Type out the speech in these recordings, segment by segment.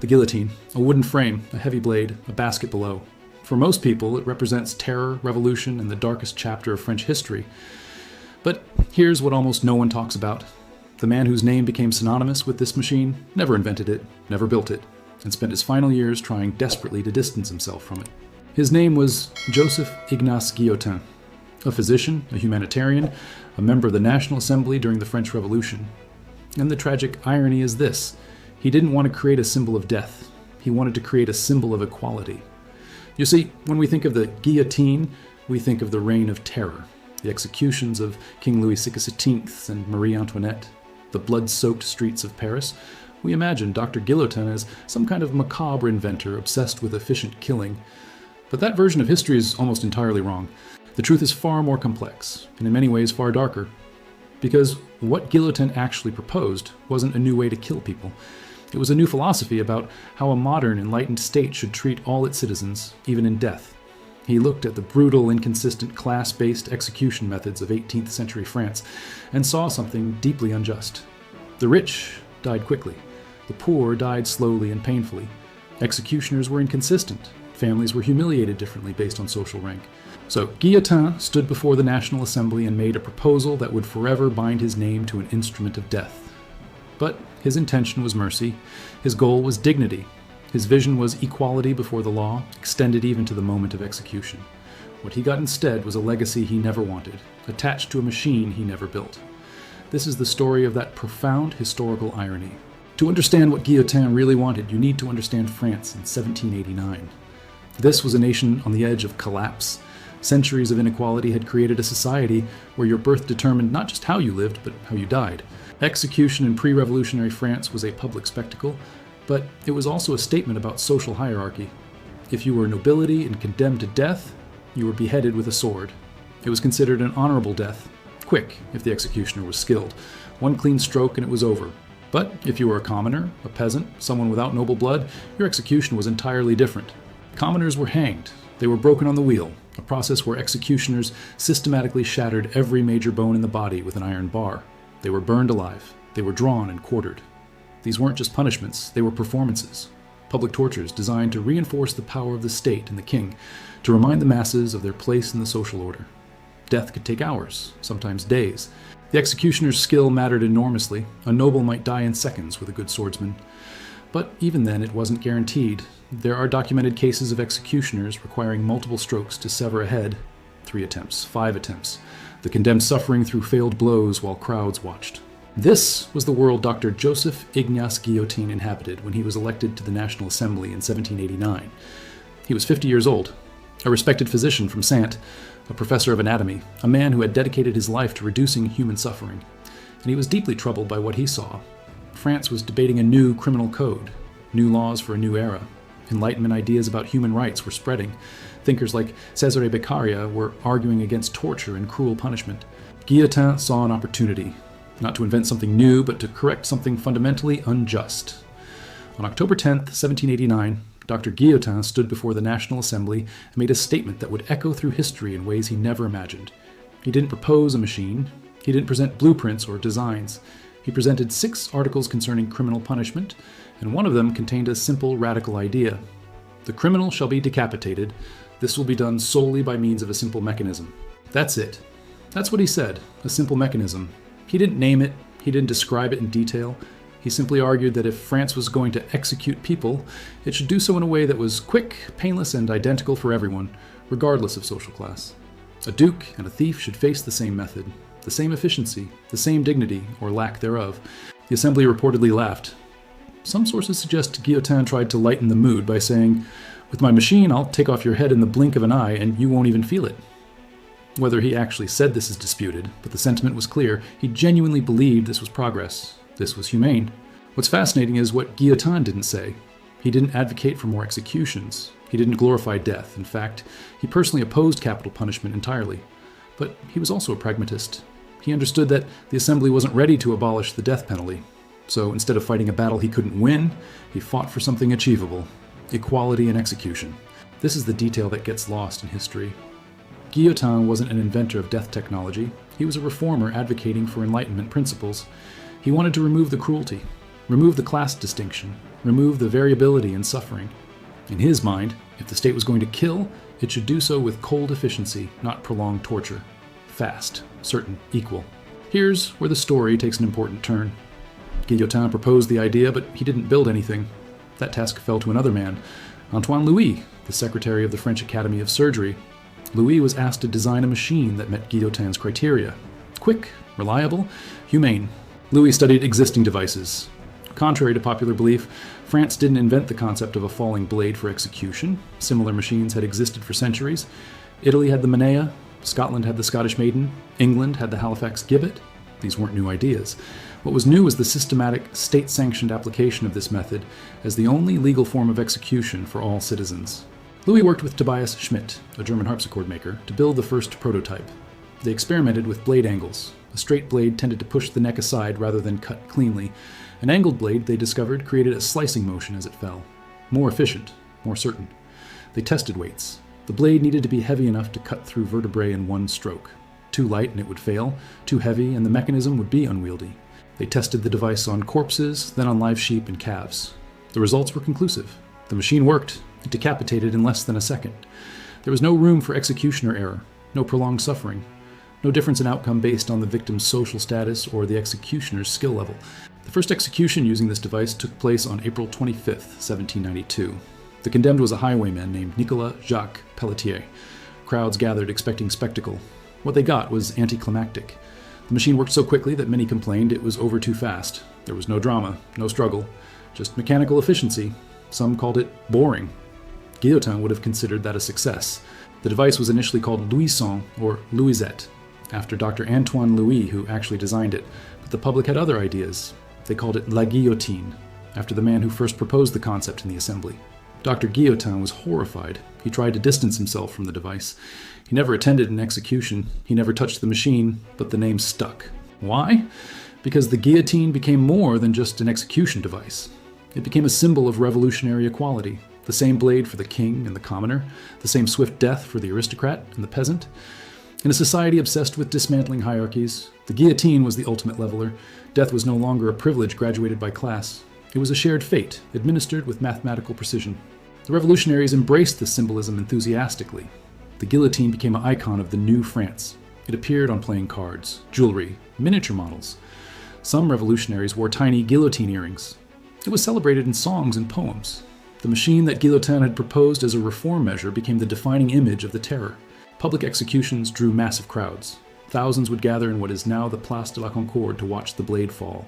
The guillotine, a wooden frame, a heavy blade, a basket below. For most people, it represents terror, revolution, and the darkest chapter of French history. But here's what almost no one talks about. The man whose name became synonymous with this machine never invented it, never built it, and spent his final years trying desperately to distance himself from it. His name was Joseph Ignace Guillotin, a physician, a humanitarian, a member of the National Assembly during the French Revolution. And the tragic irony is this: he didn't want to create a symbol of death. He wanted to create a symbol of equality. You see, when we think of the guillotine, we think of the reign of terror, the executions of King Louis XVI and Marie Antoinette, the blood-soaked streets of Paris. We imagine Dr. Guillotin as some kind of macabre inventor obsessed with efficient killing. But that version of history is almost entirely wrong. The truth is far more complex, and in many ways far darker. Because what Guillotin actually proposed wasn't a new way to kill people. It was a new philosophy about how a modern, enlightened state should treat all its citizens, even in death. He looked at the brutal, inconsistent, class-based execution methods of 18th century France and saw something deeply unjust. The rich died quickly. The poor died slowly and painfully. Executioners were inconsistent. Families were humiliated differently based on social rank. So Guillotin stood before the National Assembly and made a proposal that would forever bind his name to an instrument of death. But his intention was mercy. His goal was dignity. His vision was equality before the law, extended even to the moment of execution. What he got instead was a legacy he never wanted, attached to a machine he never built. This is the story of that profound historical irony. To understand what Guillotin really wanted, you need to understand France in 1789. This was a nation on the edge of collapse. Centuries of inequality had created a society where your birth determined not just how you lived, but how you died. Execution in pre-revolutionary France was a public spectacle, but it was also a statement about social hierarchy. If you were nobility and condemned to death, you were beheaded with a sword. It was considered an honorable death, quick if the executioner was skilled. One clean stroke and it was over. But if you were a commoner, a peasant, someone without noble blood, your execution was entirely different. Commoners were hanged. They were broken on the wheel, a process where executioners systematically shattered every major bone in the body with an iron bar. They were burned alive. They were drawn and quartered. These weren't just punishments, they were performances. Public tortures designed to reinforce the power of the state and the king, to remind the masses of their place in the social order. Death could take hours, sometimes days. The executioner's skill mattered enormously. A noble might die in seconds with a good swordsman. But even then, it wasn't guaranteed. There are documented cases of executioners requiring multiple strokes to sever a head. 3 attempts, 5 attempts. The condemned suffering through failed blows while crowds watched. This was the world Dr. Joseph Ignace Guillotin inhabited when he was elected to the National Assembly in 1789. He was 50 years old, a respected physician from Saintes, a professor of anatomy, a man who had dedicated his life to reducing human suffering. And he was deeply troubled by what he saw. France was debating a new criminal code, new laws for a new era. Enlightenment ideas about human rights were spreading. Thinkers like Cesare Beccaria were arguing against torture and cruel punishment. Guillotin saw an opportunity, not to invent something new, but to correct something fundamentally unjust. On October 10th, 1789, Dr. Guillotin stood before the National Assembly and made a statement that would echo through history in ways he never imagined. He didn't propose a machine. He didn't present blueprints or designs. He presented 6 articles concerning criminal punishment, and one of them contained a simple, radical idea. The criminal shall be decapitated. This will be done solely by means of a simple mechanism. That's it. That's what he said, a simple mechanism. He didn't name it. He didn't describe it in detail. He simply argued that if France was going to execute people, it should do so in a way that was quick, painless, and identical for everyone, regardless of social class. A duke and a thief should face the same method, the same efficiency, the same dignity, or lack thereof. The assembly reportedly laughed. Some sources suggest Guillotin tried to lighten the mood by saying, "With my machine, I'll take off your head in the blink of an eye, and you won't even feel it." Whether he actually said this is disputed, but the sentiment was clear. He genuinely believed this was progress. This was humane. What's fascinating is what Guillotin didn't say. He didn't advocate for more executions. He didn't glorify death. In fact, he personally opposed capital punishment entirely. But he was also a pragmatist. He understood that the assembly wasn't ready to abolish the death penalty. So instead of fighting a battle he couldn't win, he fought for something achievable: equality in execution. This is the detail that gets lost in history. Guillotin wasn't an inventor of death technology. He was a reformer advocating for Enlightenment principles. He wanted to remove the cruelty. remove the class distinction, remove the variability in suffering. In his mind, if the state was going to kill, it should do so with cold efficiency, not prolonged torture. Fast, certain, equal. Here's where the story takes an important turn. Guillotin proposed the idea, but he didn't build anything. That task fell to another man, Antoine Louis, the secretary of the French Academy of Surgery. Louis was asked to design a machine that met Guillotin's criteria. Quick, reliable, humane. Louis studied existing devices. Contrary to popular belief, France didn't invent the concept of a falling blade for execution. Similar machines had existed for centuries. Italy had the Manea, Scotland had the Scottish Maiden, England had the Halifax Gibbet. These weren't new ideas. What was new was the systematic, state-sanctioned application of this method as the only legal form of execution for all citizens. Louis worked with Tobias Schmidt, a German harpsichord maker, to build the first prototype. They experimented with blade angles. A straight blade tended to push the neck aside rather than cut cleanly. An angled blade, they discovered, created a slicing motion as it fell. More efficient, more certain. They tested weights. The blade needed to be heavy enough to cut through vertebrae in one stroke. Too light and it would fail. Too heavy and the mechanism would be unwieldy. They tested the device on corpses, then on live sheep and calves. The results were conclusive. The machine worked. It decapitated in less than a second. There was no room for executioner error, no prolonged suffering, no difference in outcome based on the victim's social status or the executioner's skill level. The first execution using this device took place on April 25, 1792. The condemned was a highwayman named Nicolas Jacques Pelletier. Crowds gathered expecting spectacle. What they got was anticlimactic. The machine worked so quickly that many complained it was over too fast. There was no drama, no struggle, just mechanical efficiency. Some called it boring. Guillotin would have considered that a success. The device was initially called Louison, or Louisette, after Dr. Antoine Louis, who actually designed it, but the public had other ideas. They called it la guillotine, after the man who first proposed the concept in the assembly. Dr. Guillotin was horrified. He tried to distance himself from the device. He never attended an execution. He never touched the machine, but the name stuck. Why? Because the guillotine became more than just an execution device. It became a symbol of revolutionary equality. The same blade for the king and the commoner, the same swift death for the aristocrat and the peasant. In a society obsessed with dismantling hierarchies, the guillotine was the ultimate leveler. Death was no longer a privilege graduated by class. It was a shared fate, administered with mathematical precision. The revolutionaries embraced this symbolism enthusiastically. The guillotine became an icon of the new France. It appeared on playing cards, jewelry, miniature models. Some revolutionaries wore tiny guillotine earrings. It was celebrated in songs and poems. The machine that Guillotin had proposed as a reform measure became the defining image of the terror. Public executions drew massive crowds. Thousands would gather in what is now the Place de la Concorde to watch the blade fall.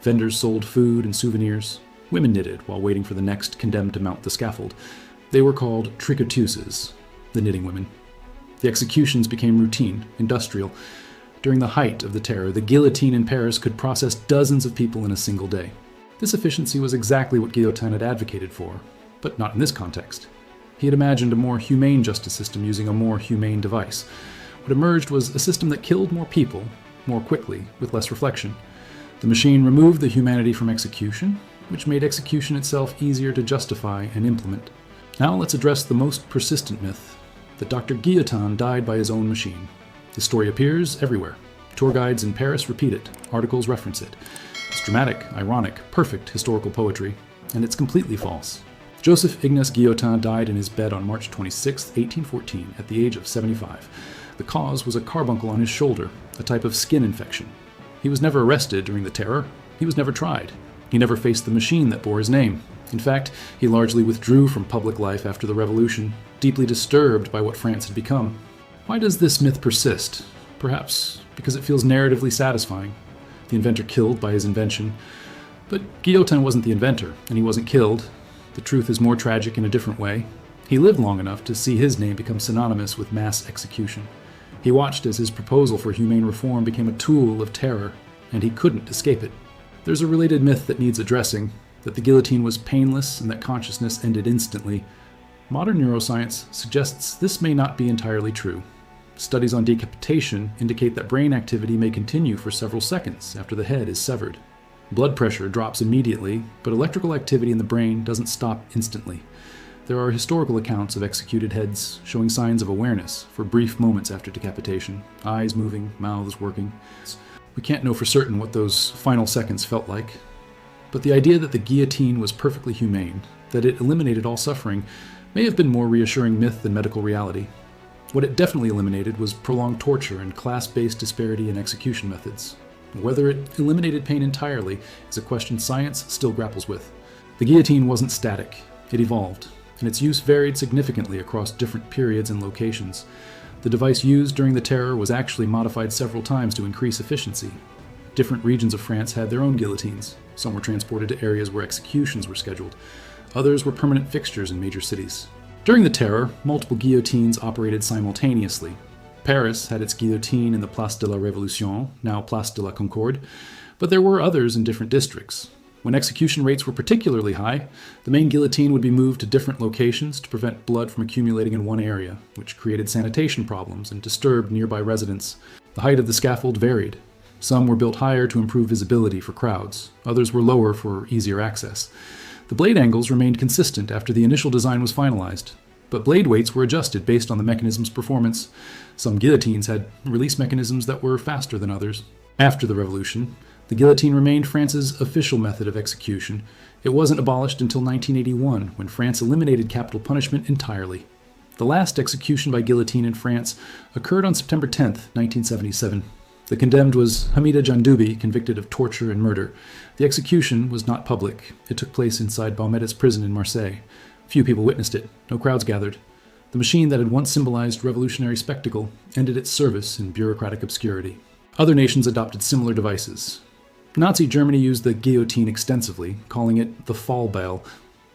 Vendors sold food and souvenirs. Women knitted while waiting for the next condemned to mount the scaffold. They were called tricoteuses, the knitting women. The executions became routine, industrial. During the height of the terror, the guillotine in Paris could process dozens of people in a single day. This efficiency was exactly what Guillotin had advocated for, but not in this context. He had imagined a more humane justice system using a more humane device. What emerged was a system that killed more people, more quickly, with less reflection. The machine removed the humanity from execution, which made execution itself easier to justify and implement. Now let's address the most persistent myth, that Dr. Guillotin died by his own machine. The story appears everywhere. Tour guides in Paris repeat it, articles reference it. It's dramatic, ironic, perfect historical poetry, and it's completely false. Joseph Ignace Guillotin died in his bed on March 26, 1814, at the age of 75. The cause was a carbuncle on his shoulder, a type of skin infection. He was never arrested during the terror. He was never tried. He never faced the machine that bore his name. In fact, he largely withdrew from public life after the Revolution, deeply disturbed by what France had become. Why does this myth persist? Perhaps because it feels narratively satisfying. The inventor killed by his invention. But Guillotin wasn't the inventor, and he wasn't killed. The truth is more tragic in a different way. He lived long enough to see his name become synonymous with mass execution. He watched as his proposal for humane reform became a tool of terror, and he couldn't escape it. There's a related myth that needs addressing, that the guillotine was painless and that consciousness ended instantly. Modern neuroscience suggests this may not be entirely true. Studies on decapitation indicate that brain activity may continue for several seconds after the head is severed. Blood pressure drops immediately, but electrical activity in the brain doesn't stop instantly. There are historical accounts of executed heads showing signs of awareness for brief moments after decapitation, eyes moving, mouths working. We can't know for certain what those final seconds felt like. But the idea that the guillotine was perfectly humane, that it eliminated all suffering, may have been more reassuring myth than medical reality. What it definitely eliminated was prolonged torture and class-based disparity in execution methods. Whether it eliminated pain entirely is a question science still grapples with. The guillotine wasn't static, it evolved, and its use varied significantly across different periods and locations. The device used during the Terror was actually modified several times to increase efficiency. Different regions of France had their own guillotines. Some were transported to areas where executions were scheduled. Others were permanent fixtures in major cities. During the Terror, multiple guillotines operated simultaneously. Paris had its guillotine in the Place de la Révolution, now Place de la Concorde, but there were others in different districts. When execution rates were particularly high, the main guillotine would be moved to different locations to prevent blood from accumulating in one area, which created sanitation problems and disturbed nearby residents. The height of the scaffold varied. Some were built higher to improve visibility for crowds, others were lower for easier access. The blade angles remained consistent after the initial design was finalized, but blade weights were adjusted based on the mechanism's performance. Some guillotines had release mechanisms that were faster than others. After the Revolution, the guillotine remained France's official method of execution. It wasn't abolished until 1981, when France eliminated capital punishment entirely. The last execution by guillotine in France occurred on September 10, 1977. The condemned was Hamida Jandoubi, convicted of torture and murder. The execution was not public. It took place inside Baumettes prison in Marseille. Few people witnessed it. No crowds gathered. The machine that had once symbolized revolutionary spectacle ended its service in bureaucratic obscurity. Other nations adopted similar devices. Nazi Germany used the guillotine extensively, calling it the fall bell.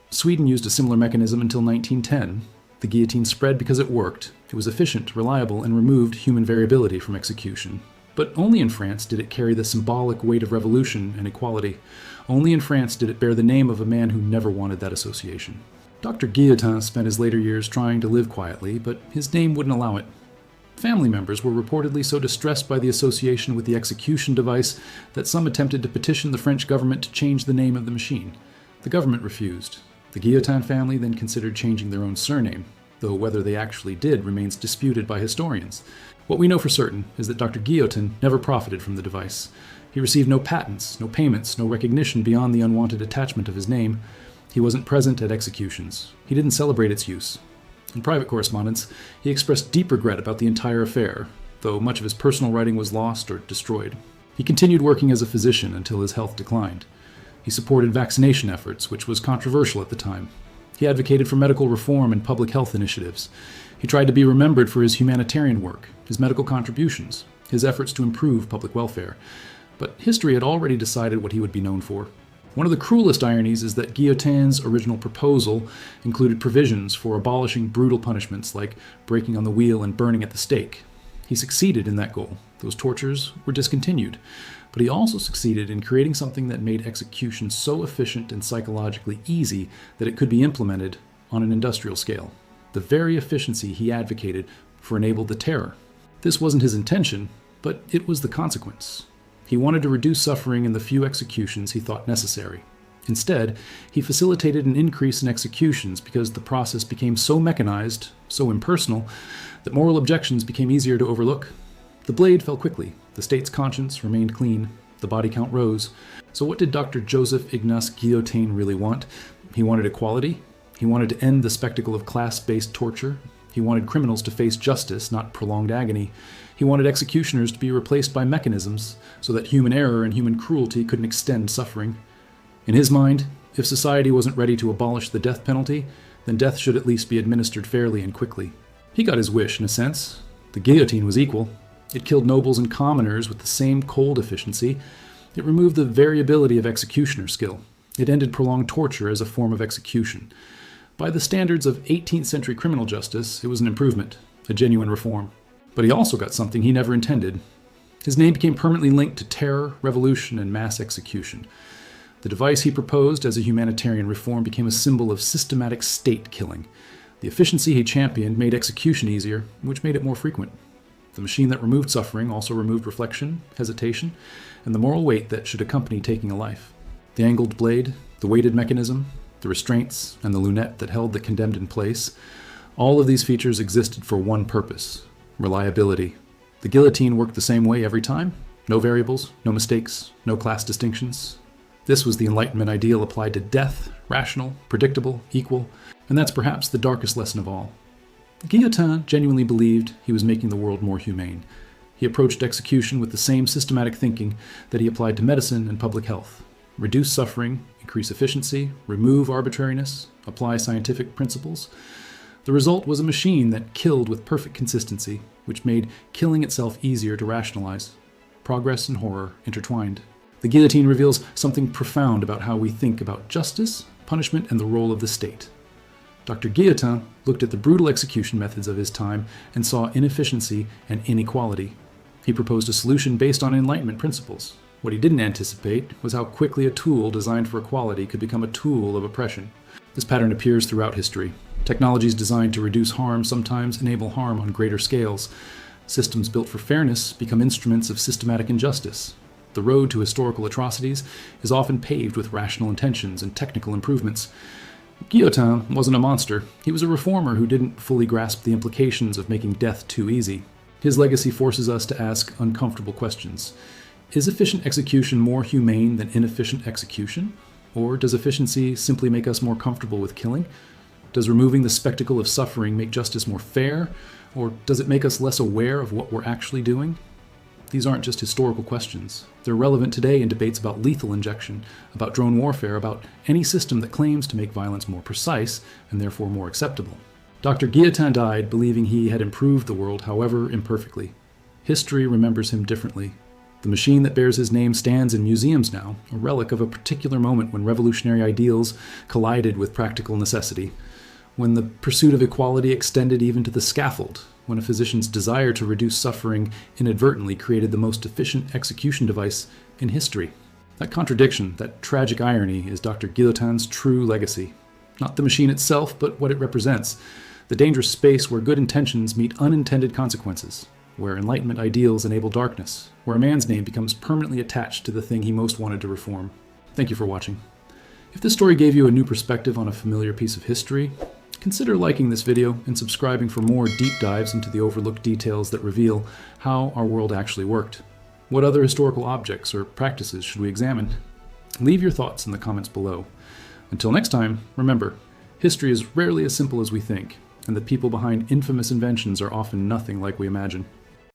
Sweden used a similar mechanism until 1910. The guillotine spread because it worked. It was efficient, reliable, and removed human variability from execution. But only in France did it carry the symbolic weight of revolution and equality. Only in France did it bear the name of a man who never wanted that association. Dr. Guillotin spent his later years trying to live quietly, but his name wouldn't allow it. Family members were reportedly so distressed by the association with the execution device that some attempted to petition the French government to change the name of the machine. The government refused. The Guillotin family then considered changing their own surname, though whether they actually did remains disputed by historians. What we know for certain is that Dr. Guillotin never profited from the device. He received no patents, no payments, no recognition beyond the unwanted attachment of his name. He wasn't present at executions. He didn't celebrate its use. In private correspondence, he expressed deep regret about the entire affair, though much of his personal writing was lost or destroyed. He continued working as a physician until his health declined. He supported vaccination efforts, which was controversial at the time. He advocated for medical reform and public health initiatives. He tried to be remembered for his humanitarian work, his medical contributions, his efforts to improve public welfare. But history had already decided what he would be known for. One of the cruelest ironies is that Guillotin's original proposal included provisions for abolishing brutal punishments like breaking on the wheel and burning at the stake. He succeeded in that goal. Those tortures were discontinued. But he also succeeded in creating something that made execution so efficient and psychologically easy that it could be implemented on an industrial scale. The very efficiency he advocated for enabled the Terror. This wasn't his intention, but it was the consequence. He wanted to reduce suffering in the few executions he thought necessary. Instead, he facilitated an increase in executions because the process became so mechanized, so impersonal, that moral objections became easier to overlook. The blade fell quickly, the state's conscience remained clean, the body count rose. So what did Dr. Joseph Ignace Guillotin really want? He wanted equality. He wanted to end the spectacle of class-based torture. He wanted criminals to face justice, not prolonged agony. He wanted executioners to be replaced by mechanisms so that human error and human cruelty couldn't extend suffering. In his mind, if society wasn't ready to abolish the death penalty, then death should at least be administered fairly and quickly. He got his wish, in a sense. The guillotine was equal. It killed nobles and commoners with the same cold efficiency. It removed the variability of executioner skill. It ended prolonged torture as a form of execution. By the standards of 18th century criminal justice, it was an improvement, a genuine reform. But he also got something he never intended. His name became permanently linked to terror, revolution, and mass execution. The device he proposed as a humanitarian reform became a symbol of systematic state killing. The efficiency he championed made execution easier, which made it more frequent. The machine that removed suffering also removed reflection, hesitation, and the moral weight that should accompany taking a life. The angled blade, the weighted mechanism, the restraints, and the lunette that held the condemned in place, all of these features existed for one purpose: reliability. The guillotine worked the same way every time. No variables, no mistakes, no class distinctions. This was the Enlightenment ideal applied to death, rational, predictable, equal, and that's perhaps the darkest lesson of all. Guillotine genuinely believed he was making the world more humane. He approached execution with the same systematic thinking that he applied to medicine and public health. Reduce suffering, increase efficiency, remove arbitrariness, apply scientific principles. The result was a machine that killed with perfect consistency, which made killing itself easier to rationalize. Progress and horror intertwined. The guillotine reveals something profound about how we think about justice, punishment, and the role of the state. Dr. Guillotin looked at the brutal execution methods of his time and saw inefficiency and inequality. He proposed a solution based on Enlightenment principles. What he didn't anticipate was how quickly a tool designed for equality could become a tool of oppression. This pattern appears throughout history. Technologies designed to reduce harm sometimes enable harm on greater scales. Systems built for fairness become instruments of systematic injustice. The road to historical atrocities is often paved with rational intentions and technical improvements. Guillotin wasn't a monster. He was a reformer who didn't fully grasp the implications of making death too easy. His legacy forces us to ask uncomfortable questions. Is efficient execution more humane than inefficient execution? Or does efficiency simply make us more comfortable with killing? Does removing the spectacle of suffering make justice more fair? Or does it make us less aware of what we're actually doing? These aren't just historical questions. They're relevant today in debates about lethal injection, about drone warfare, about any system that claims to make violence more precise and therefore more acceptable. Dr. Guillotin died believing he had improved the world, however imperfectly. History remembers him differently. The machine that bears his name stands in museums now, a relic of a particular moment when revolutionary ideals collided with practical necessity, when the pursuit of equality extended even to the scaffold, when a physician's desire to reduce suffering inadvertently created the most efficient execution device in history. That contradiction, that tragic irony, is Dr. Guillotin's true legacy. Not the machine itself, but what it represents. The dangerous space where good intentions meet unintended consequences, where Enlightenment ideals enable darkness, where a man's name becomes permanently attached to the thing he most wanted to reform. Thank you for watching. If this story gave you a new perspective on a familiar piece of history, consider liking this video and subscribing for more deep dives into the overlooked details that reveal how our world actually worked. What other historical objects or practices should we examine? Leave your thoughts in the comments below. Until next time, remember, history is rarely as simple as we think, and the people behind infamous inventions are often nothing like we imagine.